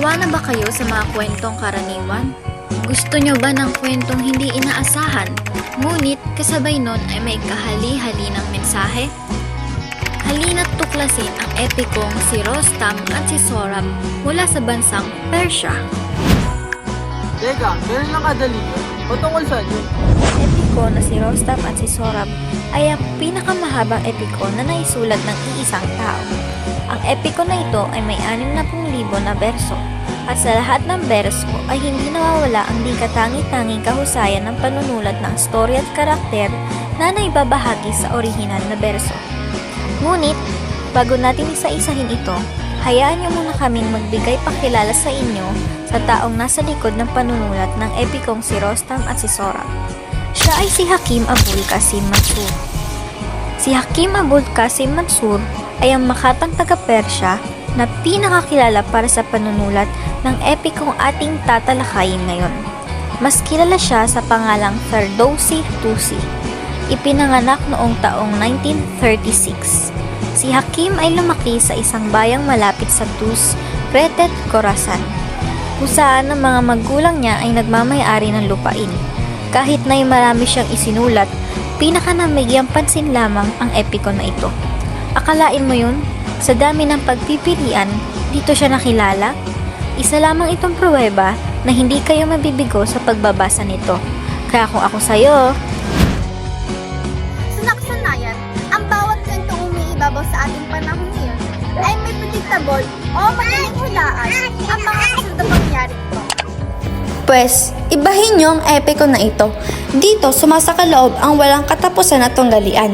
Sawa na ba kayo sa mga kwentong karaniwan? Gusto nyo ba ng kwentong hindi inaasahan, ngunit kasabay nun ay may kahali-hali ng mensahe? Halina't tuklasin ang epikong si Rostam at si Sorab mula sa bansang Persya. Teka, ganun lang kadali yun? O tungkol saan yun? Ang epiko na si Rostam at si Sorab ay ang pinakamahabang epiko na naisulat ng iisang tao. Ang epiko na ito ay may 60,000 na berso at sa lahat ng berso ay hindi nawawala ang di katangi-tanging kahusayan ng panunulat ng storya at karakter na naibabahagi sa orihinal na berso. Ngunit, bago natin isa-isahin ito, hayaan niyo muna kaming magbigay pakilala sa inyo sa taong nasa likod ng panunulat ng epikong si Rostam at si Sorab. Siya ay si Hakim Abul Qasim Mansur. Si Hakim Abul Qasim Mansur ay ang makatang taga-Persya na pinakakilala para sa panunulat ng epikong ating tatalakayin ngayon. Mas kilala siya sa pangalang Ferdowsi Tusi. Ipinanganak noong taong 1936. Si Hakim ay lumaki sa isang bayang malapit sa Tus, Kretet, Khorasan, kung saan ang mga magulang niya ay nagmamay-ari ng lupain. Kahit na'y marami siyang isinulat, pinakanamigyang pansin lamang ang epiko na ito. Akalain mo yun? Sa dami ng pagpipilian, dito siya nakilala? Isa lamang itong pruweba na hindi kayo mabibigo sa pagbabasa nito. Kaya kung ako sa'yo, Sa nakasanayan, ang bawat kwentong umiibabaw sa ating panahon ngayon ay may predictable o madaling hulaan ang mga kasunod na pangyayari ito. Pwes, ibahin niyo ang epiko na ito. Dito, sumasakaloob ang walang katapusan na tunggalian.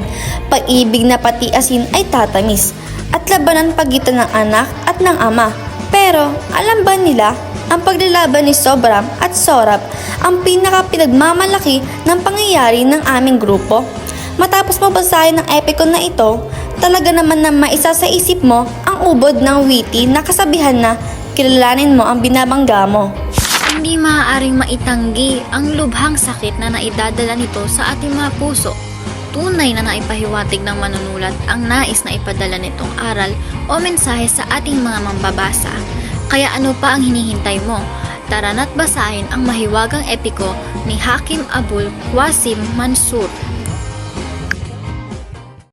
Pag-ibig na pati asin ay tatamis. At labanan pagitan ng anak at ng ama. Pero, alam ba nila, ang paglalaban ni Sobram at Sorab ang pinaka-pinagmamalaki ng pangyayari ng aming grupo? Matapos mabasahin ang epiko na ito, talaga naman na maisa sa isip mo ang ubod ng witty na kasabihan na kilalanin mo ang binabangga mo. hindi maaaring maitanggi ang lubhang sakit na naidadala nito sa ating mga puso. Tunay na naipahiwatig ng manunulat ang nais na ipadala nitong aral o mensahe sa ating mga mambabasa. Kaya ano pa ang hinihintay mo? Tara na't basahin ang mahiwagang epiko ni Hakim Abul Qasim Mansur.